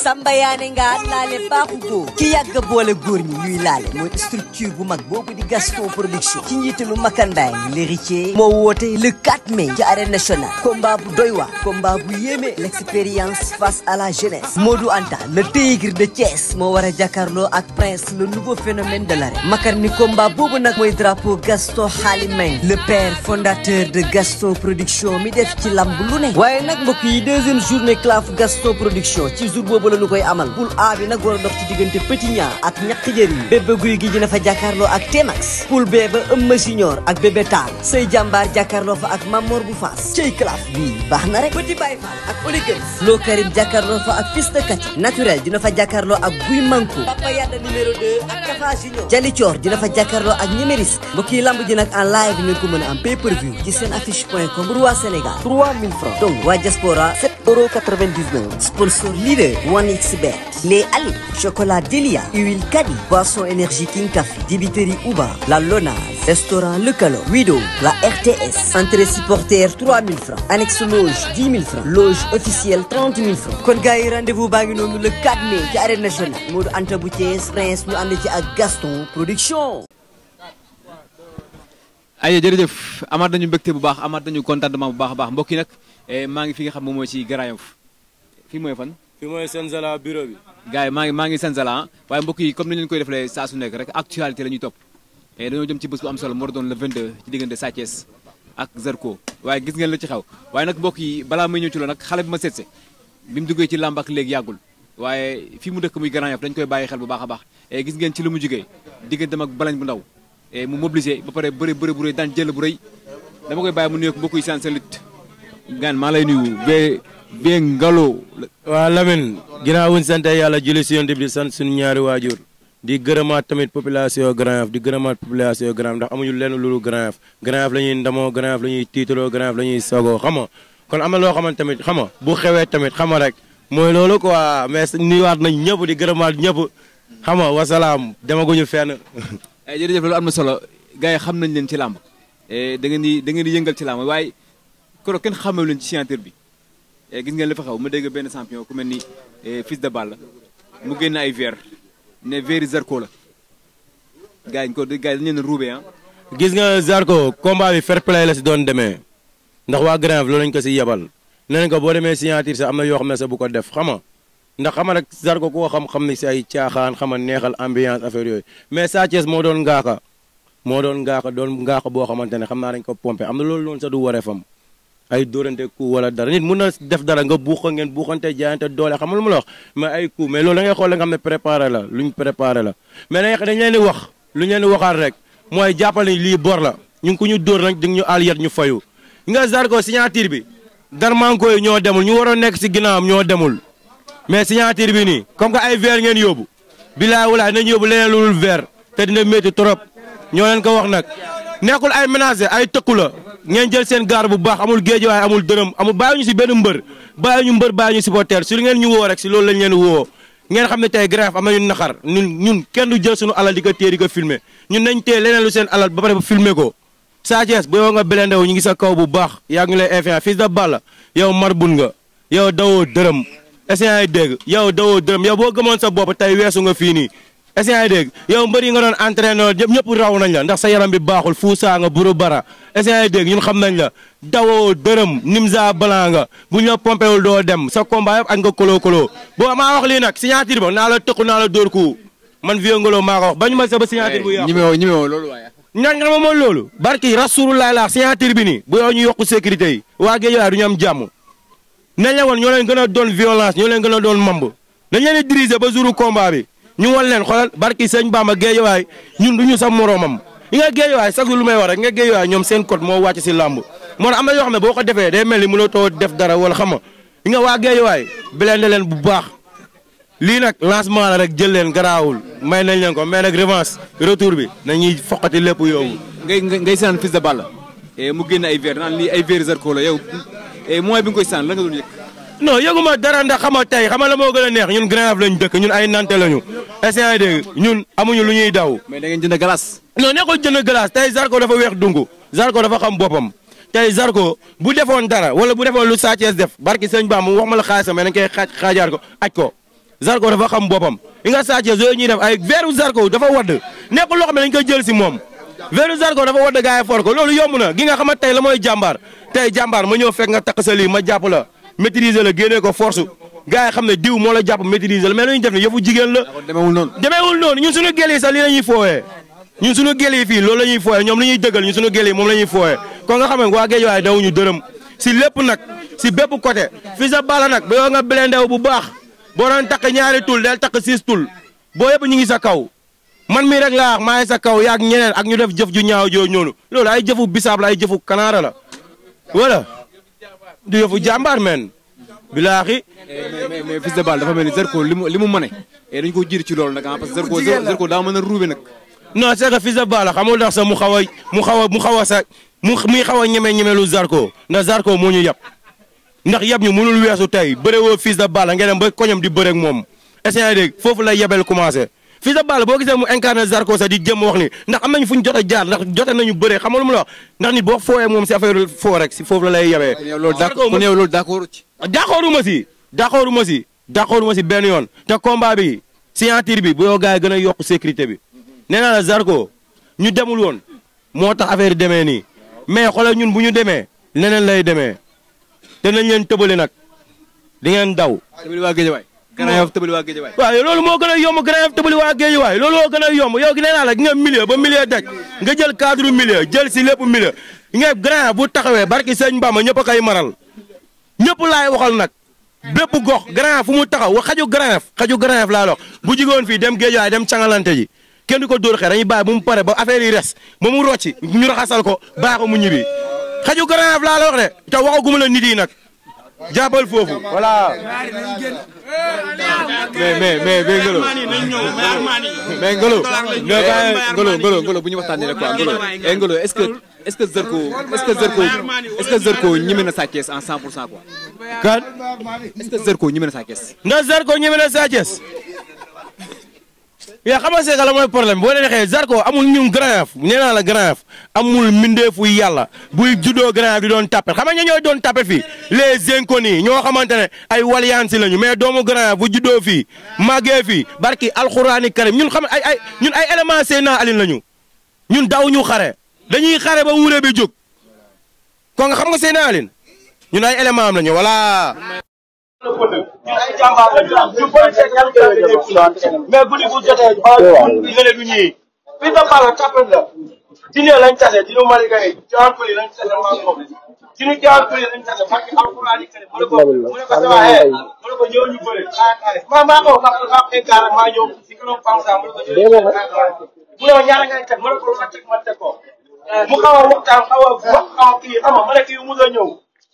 Samba yaane nga laale baaxu góor ki yàgg boole góor ñi ñuy laale mooy structure bu mag boobu di Gaston Production ci njiitalu Makandang l'héritier moo woote le 4 mai ci arène nationale combat bu doy waar combat bu yéeme l'expérience face à la jeunesse Modou Anta le tigre de Thiès moo war a jàkkaarloo ak Prince le nouveau phénomène de l'arène makar ni combat boobu nag mooy drapeau Gaston Halimeng le père fondateur de Gaston Production mi def ci lamb lu ne waaye nag mbokk yi deuxième journée CLAF Gaston Production ci jour boobu la ñu koy amal poule A bi nag war a dox ci diggante Petit Niang ak ñaq jëriñ Bébé Guy gi dina fa jàkkaarloo ak Tmax poule B ba Eumeu Junior ak Bébé Tall Sey Jàmbaar jàkkaarloo fa ak Mamor bu Faas cey CLAF bii baax na rek Petit Baye Fall ak Oligans Lo Karim jàkkaarloo fa ak Fils de Kati naturel dina fa jàkkaarloo ak Guy Manko Papa Yada numéro 2 ak Tafa Junior Jali Thior dina fa jàkkaarloo ak Ñemeris mbokk yi lamb ji nag en live ngeen ko mën a am pay-per-view ci seen affiche.com pour waa Sénégal 3000 francs donc waa diaspora 7,99 €. Sponsor leader 1xBet. Les Ali, chocolat Delia, huile Kadi, boisson énergie King Café, dibiterie Uba, la Lonase, restaurant Le Calor, Wido, la RTS. Entrée supporter 3000 francs. Annexe loge 10 000 francs. Loge officielle 30 000 francs. kon gars yi rendez-vous baa ngi noonu le 4 mai ci arène nationale. Modou Anta bu Thiès Prince ñu ànd ci ak Gaston Production. ay jërëjëf amaat nañu mbégte bu baax amaat nañu contentement bu baax a baax mbokk yi nag maa ngi fi nga xam moom mooy ci Grand Yoff fii mooy fan. fii mooy Senzala bureau bi. gars yi maa ngi Senzala waaye mbokk yi comme ni ñu leen koy defalee saa su nekk rek actualité la ñuy topp dañoo jëm ci bés bu am solo moo doon le 22 ci diggante Sa Thiès ak Zarko waaye gis ngeen la ci xew waaye nag mbokk yi balaa may ñëw ci loolu nag xale bi ma seetse bi mu duggee ci làmb ak léegi yàggul waaye fii mu dëkk muy Grand Yoff dañ koy bàyyi xel bu baax a baax gis ngeen ci lu mu jugee digganteem ak balañ bu ndaw mu mobilisé ba pare bëri bu rëy daan jël bu rëy dama koy bàyyi mu nuyoog mbokk yi seen lutte gaan maa lay nuyu bee ngalo waa Lamine ginnaaw wuñ sant yàlla julli si yonent bi di sant suñu ñaari waajur di gërëmaat tamit population Grand Yoff di gërëmaat population Grand Yoff ndax amuñu lenn loolu Grand Yoff Grand Yoff la ñuy ndamoo Grand Yoff la ñuy tiitaloo Grand Yoff la ñuy sagoo xam nga kon am na loo xamante tamit xam nga bu xewee tamit xam nga rek mooy loolu quoi mais nuyuwaat nañ ñëpp di gërëmaat ñëpp xam nga wasalaam demaguñu fenn. jërëjëf loolu am na solo gars yi xam nañ leen ci làmb da ngeen di yëngal ci làmb waaye koro kenn xamewu leen ci signature bi gis ngeen li fa xaw ma dégg benn champion ku mel ni Fils de Balla mu génn ay verre ne verre Zarko la gars yi dañu leen ruubee ah. gis nga Zarko combat bi fair play la si doon demee ndax waa Grand Yoff loolu lañ ko si yebal nee nañ ko boo demee signature sax am na yoo xam ne sax bu ko def xam nga ndax xam nga rek Zarko koo xam ne si ay caaxaan xam nga neexal ambiance affaire yooyu mais Sa Thiès moo doon ngaaka boo xamante ne xam naa dañ ko pompé am na loolu noonu sax du waree fam ay dóorante coup wala dara nit mun na def dara nga buuxa ngeen buuxante jaayante doole xam nga lu ma la wax mais ay coup mais loolu da ngay xool la nga xam ne préparé la luñ préparé la mais dañ leen di wax lu ñu leen di waxaat rek mooy jàppale lii bor la ñu ngi ko ñu dóor nag di ñu àll yat ñu fayu nga Zarko signature bi darmanko yi ñoo demul ñu waroon nekk si ginnaawam ñoo demul mais signature bi nii comme que ay verre ngeen yóbbu bilaay walaay nañu yóbbu leneen lu dul verre te dina métti trop ñoo leen ko wax nag nekkul ay menacé ay tëkku la ngeen jël seen gaar bu baax amul géej waaye amul dërëm amul bàyyi ñu si benn mbër bàyyi ñu supporter si lu ngeen ñu woo rek si loolu lañ leen woo ngeen xam ne tey Grand Yoff am nañu naxar ñun kenn du jël suñu alal di ko téye di ko filmer ñun nañ téye leneen lu seen alal ba pare ba filmer ko Sa Thiès bu yow nga belendew ñu ngi sa kaw bu baax yaa ngi lay influence Fils de Balla yow marbun nga yow dawoo dërëm essayé dégg yow dawoo dërëm yow boo gëmoon sa bopp tey weesu nga fii nii essayé dégg yow mbër yi nga doon entraîneur ñëpp raw nañ la ndax sa yaram bi baaxul fuusaa nga buru bara essayé dégg ñun xam nañ la dawoo dërëm nimsa blanc nga bu ñu la pompéwul doo dem sa combat yëpp ak nga koloo boo maa wax lii nag signature ba naa la tëkku naa la dóor ku man vieux ngolo maa ko wax bañu ma sa ba signature bu yàqu ñemewoo loolu waaye ñaan nga ma moom loolu barki rasulullah la signature bi nii bu yow ñu yokku sécurité yi waa géej waaye du ñu am jàmm nañ la woon ñoo leen gën a doon violence ñoo leen gën a doon mamb dañ leen di diriger ba jouru combat bi ñu won leen xoolal barki sëñ Bamba géejawaay ñun du ñu sax moroomam yi nga géejawaay sax lu may wax rek nga géejawaay ñoom seen code moo wàcc si làmb moo am na yoo xam ne boo ko defee day mel ni mënoo too def dara wala xam nga yi nga waa géejawaay bilende leen bu baax lii nag lancement la rek jël leen garaawul may nañ leen ko mais nag revanche retour bi nañuy foqati lépp yoobu ngay saan Fils de Balla mu génn ay verre naan lii ay verre Zarko la yow mooy bi nga koy saan la nga doon yëg non yëguma dara ndax xama tey xama la moo gën a neex ñun Grand Yoff lañ dëkk ñun ay nante lañu essayé dégg ñun amuñu lu ñuy daw mais da ngeen jënd glace non nekkul jënd glace tey Zarko dafa weex dungu Zarko dafa xam boppam tey Zarko bu defoon dara wala bu defoon lu Sa Thiès def barki sëñ Ba mu wax ma la xaalisam mais dañ koy xaajaar ko aj ko Zarko dafa xam boppam li nga Sa Thiès yooyu ñuy def ay veeru Zarko dafa wadd nekkul loo xam ne dañ koy jël si moom veeru Zarko dafa wadd gars yi for ko loolu yomb na gi nga xamante tey la mooy jàmbaar tey jàmbaar ma ñëw fekk nga takk sa lii ma jàpp la maîtriser la génnee ko force gars yi xam ne diw moo la jàpp maîtriser la mais lu ñu def ne yëfu jigéen la demeewul noonu ñun suñu gel yi sax lii la ñuy fooyee ñun suñu gel yi fii loolu la ñuy fooyee ñoom li ñuy dëggal ñun suñu gel yi moom la ñuy fooyee kon nga xam ne waa géej waaye dawuñu dërëm si lépp nag si bépp côté Fils de Balla nag ba yoo nga blendew bu baax boo doon takk ñaari tul del takk 6 tul boo yëpp ñu ngi sa kaw man mii rek laa wax maa ngi sa kaw yaag ñeneen ak ñu def jëf ju ñaaw jooju noonu loolu ay jëfu bisaab la ay jëfu kanaara la wala du yëfu jàmbaar men bilaahi mais Fils de Balla dafa mel ni Zarko li mu mëne dañu ko jiir ci loolu nag parce que Zarko daa mën a ruube nag non c'est que Fils de Balla xamul ndax sax muy xaw a ñeme lu Zarko ndax Zarko moo ñu yab ndax yab ñu mënul weesu tey bëre woo Fils de Balla ngeen dem ba koñam di bëre ak moom est-ce dégg foofu lay yebel commencé Fils de Balla boo gisee mu incarné Zarko sax di jëm wax ni ndax am nañu fu ñu jot a jaar ndax jote nañu bëre xam nga lu mu la wax ndax nit boo fooyee moom si affaire foo rek si foofu la lay yebee. loolu d'accord ci. d'accorduma si benn yoon te combat bi signature bi bu yoo gars yi gën a yokk sécurité bi nee naa la Zarko ñu demul woon moo tax affaire yi demee nii mais xoolal ñun bu ñu demee leneen lay demee te nañ leen tëbale nag di ngeen daw. tëbali waa Guédiawaye. Grand Yoff tëbali waa Guédiawaye. waaw loolu moo gën a yomb Grand Yoff tëbali waa Guédiawaye loolu moo gën a yomb yow gi nee naa la gi nga milieu ba milieu daj nga jël cadre milieu jël si lépp milieu nga Grand Yoff bu taxawee barki sëñ Bamba ñëpp a koy maral ñëpp laay waxal nag bépp gox Grand Yoff fu mu taxaw wa xaju Grand Yoff laa wax bu jigoon fii dem Guédiawaye dem cangalante ji kenn du ko dóor xee dañuy bàyyi bu mu pare ba affaire yi res ba mu rocci ñu raxasal ko baax ko mu ñibbi xaju Grand Yoff laa la wax de te waxaguma la nit yi nag jàppal foofu voilà. Ngolo bu ñu waxtaanee rek quoi Ngolo est-ce que Zarko ñeme na Sa Thiès en 100% quoi. kan. est-ce que Zarko ñeme na Sa Thiès. ndax Zarko ñeme na Sa Thiès. yaa xam nga c'est que la mooy problème boo leen waxee Zarko amul ñun Grand Yoff nee naa la Grand Yoff amul mbindeefu yàlla buy juddoo Grand Yoff di doon tapet xam nga ñooy doon tapet fii les inconnus ñoo xamante ne ay waliyansi lañu mais doomu Grand Yoff bu juddoo fii màggee fii barki alxuraani karim ñun xam ñun ay élément Seydina Aline lañu ñun daw ñu xare dañuy xare ba wuure bi jóg kon nga xam nga Seydina Aline ñun ay élément am lañu voilà. ñun ay jàmbaar la ñu bëri seen ñaar mais bu ñu jotee xool du ñii Fils de Balla tapal la dine lañ tase dinu malika yi jaantuli lañ tase maa moom dinu jaantuli lañ tase barki alxuraan kene mu ne ko sama xee mu ne ko ñëw ñu bëri maa ko maa incarné maa ñëw si kanam Pamsa mu ne ko ñëw mu ne ko ñaara ngay teg mu ne ko lu ma teg ma teg ko mu xaw a waxtaan xaw a wax xaw a kii xam nga ma ne kii mu la ñëw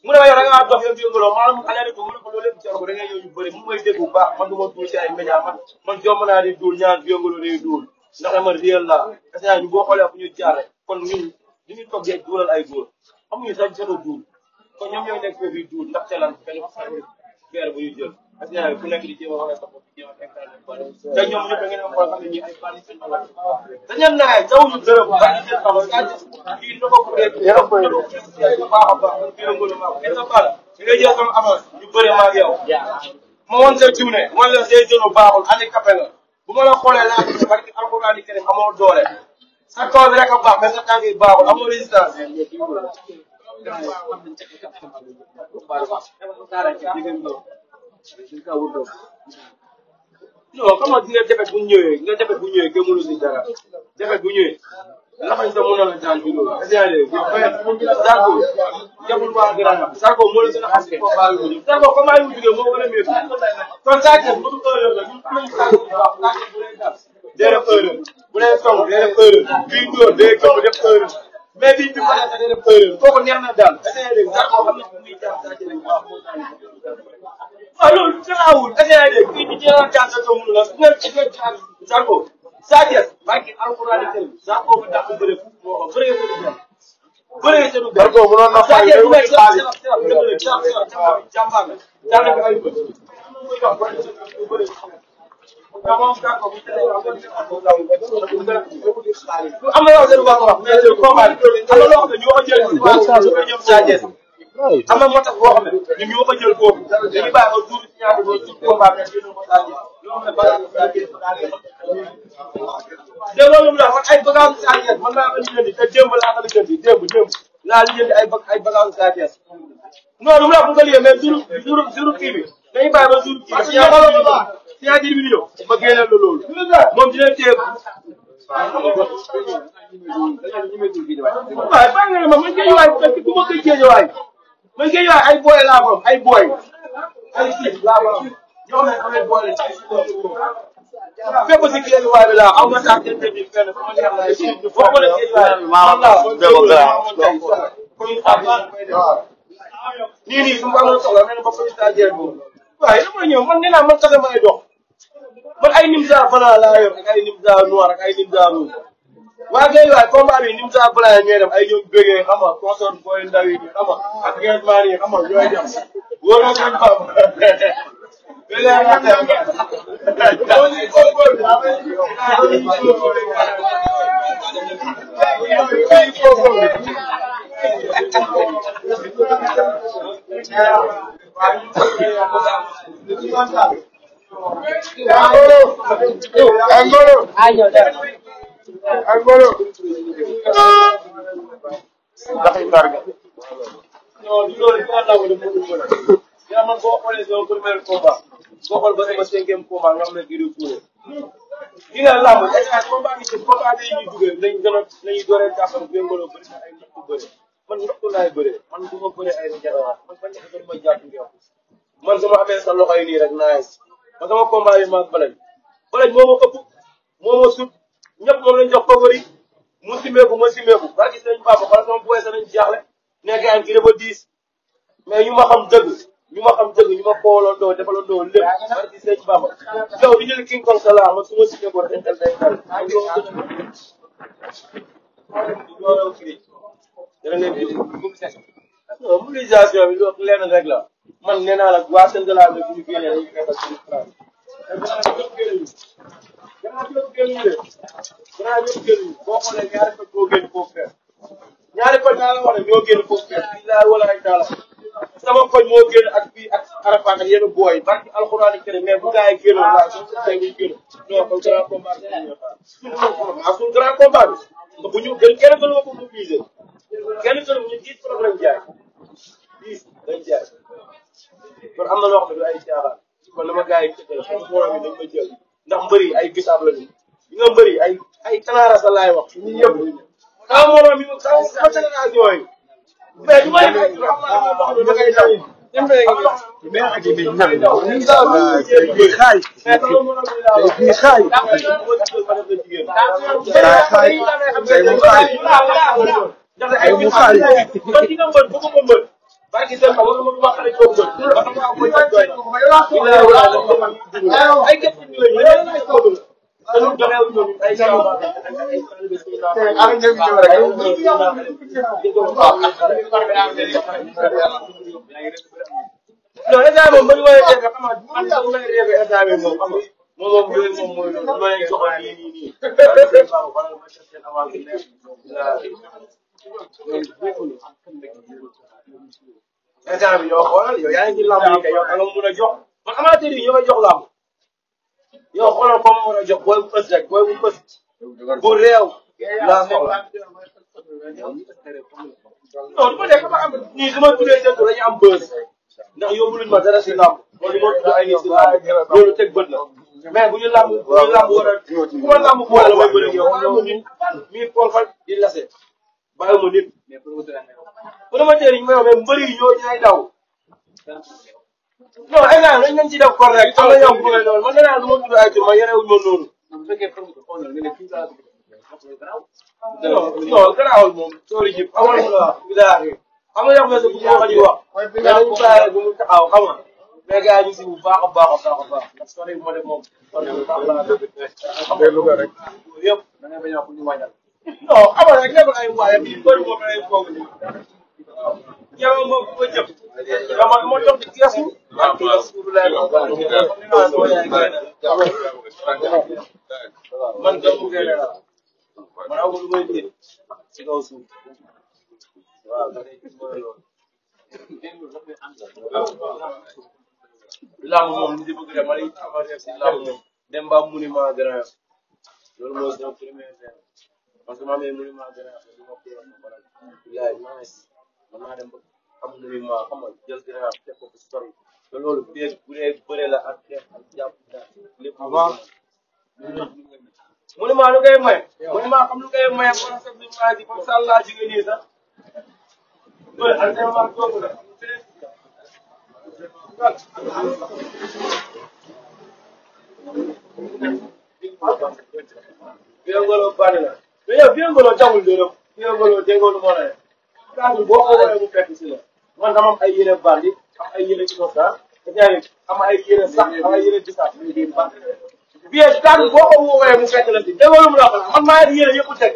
mu ne ma yow da ngaa dox yow yëngaloo maanaam xale ko mu ne ko loolu lépp jaro ko da ngay yow ñu bëri mu may dégg bu baax man du ma duul si ay média man jomb naa di duul ñaar yëngaloo day duul ndax dama réel la parce que ñu boo xoolee fu ñu jaare kon ñun li ñu toggee duulal ay góor amuñu sax jot a duul kon ñoom ñooy nekk fii duul ndax ca lan kañ guerre bu ñu jël parce que ku nekk di jéem a wane sa bopp jéem a te ñoom ñëpp da ngeen am xool xam ne ñi ay bandi seen dañu naay jawuñu dërëm ba ñu seen xamal kii na ko bu baax a baax man kii ngolo ma Fils de Balla da ngay jël sama avance ñu bëre ma ak yow ma woon sa jiw ne man la say jëno baaxul handicapé nga bu ma la xoolee laa gis barki alxuraan karim amoo doole sa kaw bi rek a baax mais sa tànk yi baaxul amoo résistance non xam nga nga defet bu ñëwee kenn mënu si dara defet bu ñëwee lafañ sa mën na la daan bi loolu Zarko jabul waa Grand Yoff Zarko moo la gën a xam si combat yi mu jóg Zarko combat yi mu jógee moo gën a métti kon Sa Thiès bu heure la ñun am nañu Sa Thiès bu lay dal day def heure bu lay song day def heure bii dóor day gëm def heure mais bii bi ma day def heure kooku neex na daal Zarko xam na muy jaar Sa Thiès waaw loolu garaawul dégg kii di jëlaat jàng sa tool la su ngeen ci jàng Zarko Sa Thiès barki alxuraan karim Zarko bu dàq bëre fu moo ko bëree sa du benn bëree sa du benn Zarko mënoon na fay day wuti xaalis jàmbaar la jàng bi ay bët am na loo xam ne wax mais combat am na loo xam ne ñoo ko jël ñoom Sa Thiès am na moo tax boo xam ne ñun ñoo ko jël foofu dañuy bàyyi ba jour si ñaari ba jour combat mais jël ko Sa Thiès déggoo lu mu la man ay bagages Sa Thiès man maa ko lijjanti te démb laa ko lijjanti démb laa lijjanti ay bagages Sa Thiès non lu mu la bu ko liggéey mais jour kii bi dañuy bàyyi ba jour kii bi signature bi di ñëw ma génneel la loolu moom dina téye waaye baa nga ne ma man géejewaay bu fekk du ma koy géejewaay man géejewaay ay booy laa ko ay booy ay kii laa ko ñoo xam ne ay booy fépp si géejewaay bi laa aw ma saa kenn bi fenn fu ma neex laay foo ko def géejewaay nii su ma amoon soxla nee na ba président Dieng boobu waaye dama ñëw man nee naa man kese may dox man ay Nimza blanc laa yor ak ay Nimza noir ak ay Nimza rouge waa géejewaay combat bi Nimza blanc ñooy dem ay ñoom bëggee xam nga consort booy ndaw yi xam nga ak gerte yi xam nga ñooy dem wóor na seen baax yaa man boo xoolee sama premier combat boo xool ba sama 5e combat nga xam ne kii di kuule di nga làmb ay combat bi ci combat yi ñuy duggee nañu gën a nañu dooree jàppal béngaloo bëri ay ndox bëri man ndox laay bëree man du ma bëree ay njarawaat man bañ a doon ma jàpp ngeen man sama amee sa loxo yi nii rek nice man sama combat yi maag balañ moo ma ëpp moo ma sut ñëpp moom lañ jox favori mu simeeku ma simeeku barki sëñ Papa wala sama boy sa nañ jaaxle nekk ay kii dafa diis mais ñu ma xam dëgg ñu ma koolandoo defalandoo lépp barki sëñ Bamba yow di jël King Kong sa laa man su ma si nekkoon dañ dal day dal mobilisation bi loolu lenn rek la man nee naa la waa Sénégal bi bu ñu génnee dañuy fekk suñu France boo xoolee ñaari ko ñoo génn foofu fees ñaari ko naa la wax ne ñoo génn foofu fees fii laa wala ay daala sama koñ moo génn ak fii ak Arafat ak yenn booy barki alxuraan kene mais bu gaa yi génnoon waaw suñu système yi génn non comme grand combat bi suñu grand combat bi bu ñu gën kenn gën ko mobiliser kenn gën ñu 10 problème jaay 10 dañ jaay kon am na loo xam ne du ay caaxaan kon dama gaa yi tëkkal sama borom yi dañ ma jël ndax mbëri ay bisaab la ñu nga mbëri ay tanaara sa laay wax ñun yëpp sama morom yi sama génération yi mais du may xam naa da ngay daw non état moom ba ñu war a dégg xam nga man sax bu ma leen dégg état bi moom xam nga moom yooyu moom mooy loolu ma leen joxoon nii. état bi yow xoolal yow yaa ngi ci lamb yi kay yow da nga mun a jox man amateur yi ñoo koy jox lamb yow xoolal comme war a jox booy bu fës rek booy bu fës bu réew laa soxla. non du ma nekk ba am nii su ma tuddee dëkk dañuy am bës ndax yóbbu luñ ma dara si lamb loolu li ma tudd ay nit si lamb loolu teg bët la mais bu ñu lamb war a ku ma lamb boole la mooy bëri yow bàyyi ma nit mi pool fa di lase bàyyi ma nit promoteur yi ñu may wax mais mbëri yi ñoo ñaay daw non ay naa dañ leen ci def kon rek am na ñoom bu loolu man nee naa lu ma tudd ay tur ma yenewuñ ma noonu non garaawul moom tool yi jib amoon na la bidaaxi xam nga yox na sa bu moo xam di wax mais dañu bàyyi bu mu taxaw xam nga mais gars yi ñu si bu baax a baax a baax a baax ndax sori bu ma def moom sori bu baax laa def xam nga rek yëpp da ngay bañ a wax ñu wàññal non xam nga rek nekkul ay waaye bi bëri moom lay foog ni yow moom bu ma jëm dama moo jox di keesu man doomu gën la man amul lu may dégg ci kaw suuf waaw da ngay gis mooy loolu làmb moom li di bëgg rek ma lay avancer si làmb moom dem ba monument grand loolu mooy sama premier verre parce que ma amee monument grand li ma ko wax ba bilaay nice man naa dem ba am monument xam nga jël grand teg ko fi sori te loolu bu dee bëre la ak xeex ak jàpp daal lépp monument lu koy may monument xam lu koy may ak wala sax lu ma di comme ça laa jigéen nii sax bëre entraînement boobu la Viengolo bari na mais yow Viengolo jàngul dërëm Viengolo déggoo moo la ne boo ko waree mu fekk si la man dama am ay yére bandi am ay yére innocent am ay yére sax am ay yére bisaab bien cadre boo ko woowee mu fekk la si déggoo mu la ko man maa yére yëpp teg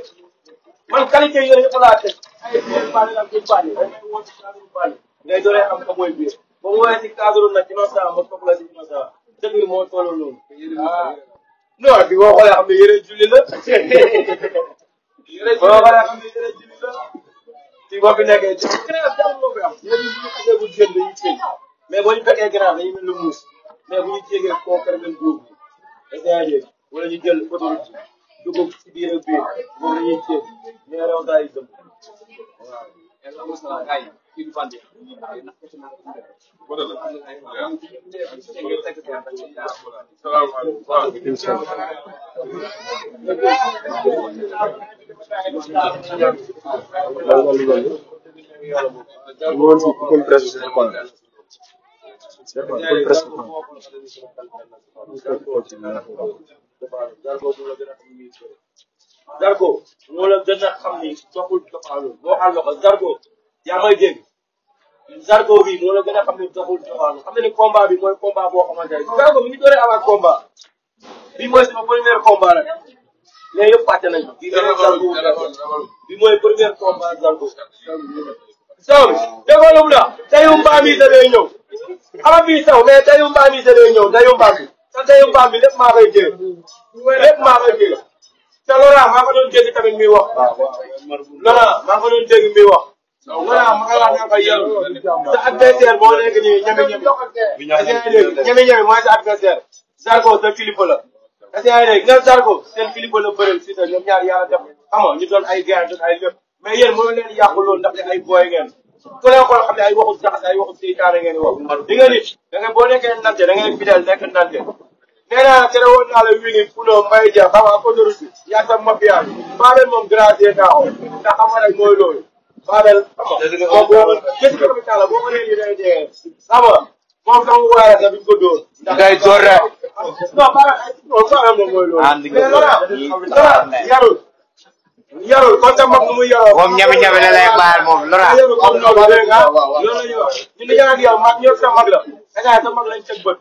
man qualité yére yëpp laa teg ay yére bandi la biir bandi damay woo ci cadre bandi ngay dooree xam ka mooy biir boo woowee si cadre nag innocent ma topp la si innocent dëgg bi moo tolloo loolu non bi boo xoolee xam ne yére julli la yére julli la si boo fi nekkee grave jàmm moo fi am yéen ñu xasee bu jën dañuy feeñ mais boo ñu fekkee grave dañuy mel lu muus mais bu ñu jégee koo permen boobu essayé wala ñu jël autoroute dugub si biir ak biir moom la ñuy ceeb mais raw daal yi dëm Zarko moo la gën a xam ni doxul doxalul boo xam ne ko Zarko yaa may dégg Zarko bi moo la gën a xam ni doxul doxalul xam nga ni combat bi mooy combat boo xamante ne Zarko mi ngi dooree avant combat bi mooy sama premier combat rek mais yëpp fàtte nañu bi mooy premier combat Zarko saw bi déggoo lu mu la dayu mbaam yi da lay ñëw xama bii saw mais dayu mbaam yi da lay ñëw dayu mbaam bi te dayu mbaam bi lépp maa koy jël lépp maa koy jël te Laurent maa ko doon dégg tamit muy wax Laurent maa ko doon dégg muy wax Laurent ma koy wax naa ko yow sa adversaire boo nekk nii ñeme-ñeme mooy sa adversaire Zarko sa kilifa la est-ce que yaa ngi dégg nga Zarko seen kilifa la bëreel si ñoom ñaar yàlla def xam nga ñu doon ay gars doon ay lépp mais yéen mënu leen yàqu loolu ndax ay booy ngeen ku leen xool xam ne ay waxu jaxas ay waxu seytaane ngeen wax di nga nit da nga boo nekkee nante da ngay fidèle nekk nante nee naa tere woon naa la wini puno mbay ja xam nga autoroute yaa sa mafia Babel moom gracier naa ko ndax xam nga rek mooy loolu Babel moom boo gis nga tamit la boo ko nee ñu day dee xam nga moom sama waaye sax duñ ko dóor ndax day door rek non Babel moom mooy loolu mais Laurent yarul kon tam mag nu muy yaroo moom ñame-ñame la lay baal moom Laurent yarul comme loolu dégg nga loolu la ñuy wax ñu ni ak yow mag ñëpp sa mag la esa sa mag lañ teg bët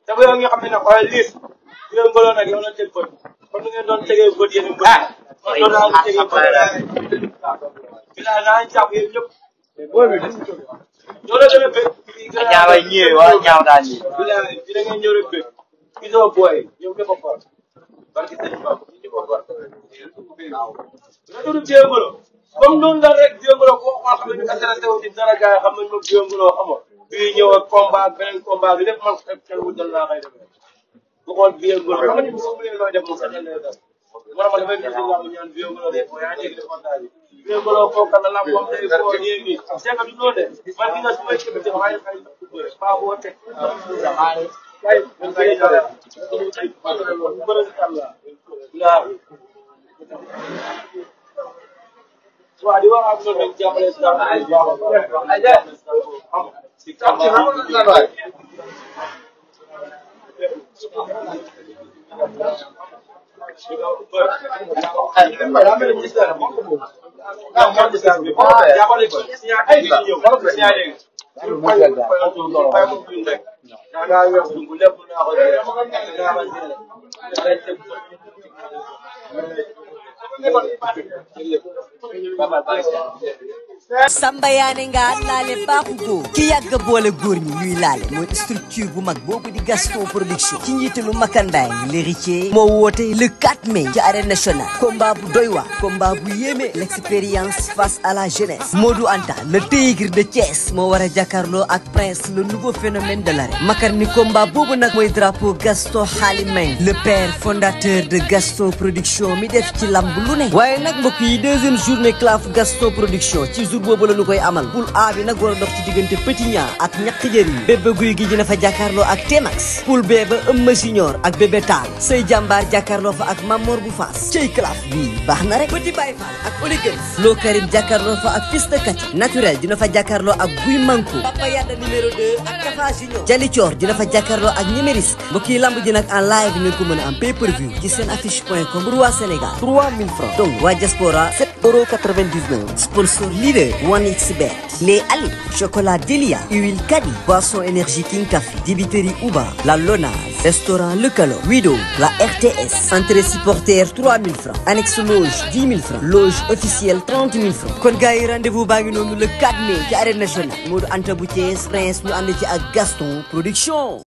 te bu yow nga xam ne nag xoolal liis bu leen ngoloon nag yow la teg bët comme ni ngeen doon tegee bët yéen bët doon naa tegee bët bilaa naa jàpp yéen ñëpp ñoo la gën a bëgg ñaaway ñëwee wala ñaaw daal ñi bilaa bi da ngeen ñëw rek bëgg gisoo booy yow ñëpp a for barki sëñ Ba ñëpp a for nga tudd Viengolo comme noonu la rek Viengolo koo xam ne ñu intéressé wu ci dara gars yi xam nañ moom Viengolo xam nga bii ñëw ak combat ak beneen combat bi lépp man xel wutal laa koy defee bu xool Viengolo xam nga ni moom lay looy def moom sax lay def man ma dafay gis làmb ñaan Viengolo de yaa dégg de montage bi Viengolo foofu la làmb moom day foo yéegi c'est que du loolu de man gi nga su may kébé waaye fay baa boo teg ay ay waaw di wax ak ñoom rek jàppale si dara ay Samba yaane nga laale baaxu góor ki yàgg boole góor ñi ñuy laale mooy structure bu mag boobu di Gaston Production ci njiitalu Makan Mbengue l'héritier moo woote le 4 mai ci arène nationale combat bu doy waar combat bu yéeme l'expérience face à la jeunesse Modou Anta le tigre de Thiès moo war a jàkkaarloo ak Prince le nouveau phénomène de l'arène Makan ni combat boobu nag mooy drapeau Gaston Xaali Mbengue le père fondateur de Gaston Production mi def ci lamb lu ne waaye nag mbokk yi deuxième journée claf Gaston Production ci jour boobu la ñu koy amal poule A bi nag war a dox ci diggante Petit Niang ak ñaq jëriñ bébé guy gi dina fa jàkkaarloo ak Tmax poule B ba Eumeu Junior ak bébé Taal Sey Jàmbaar jàkkaarloo fa ak Mamor bu Faas cey claf bii baax na rek Petit Baye Fall ak Oligans Lo Karim jàkkaarloo fa ak Fils de Kati naturel dina fa jàkkaarloo ak Guy Manko Papa Yada numéro 2 ak Tafa Junior Jali Thior dina fa jàkkaarloo ak Ñemeris mbokk yi lamb ji nag en live ngeen ko mën a am pay-per-view ci seen affiche.com pour waa Sénégal 3000 francs donc waa diaspora 7,99 €. Sponsor leader 1xBet. Les Ali, chocolat Delia, huile Kadi, boisson énergie King Café, dibiterie Uba, la Lonase, restaurant Le Calo, Wido, la RTS. Entrée supporter 3000 francs. Annexe loge 10 000 francs. Loge officielle 30 000 francs. Kon gars yi rendez-vous baa ngi noonu le 4 mai ci arène nationale. Modou Anta bu Thiès Prince ñu ànd ci ak Gaston Production.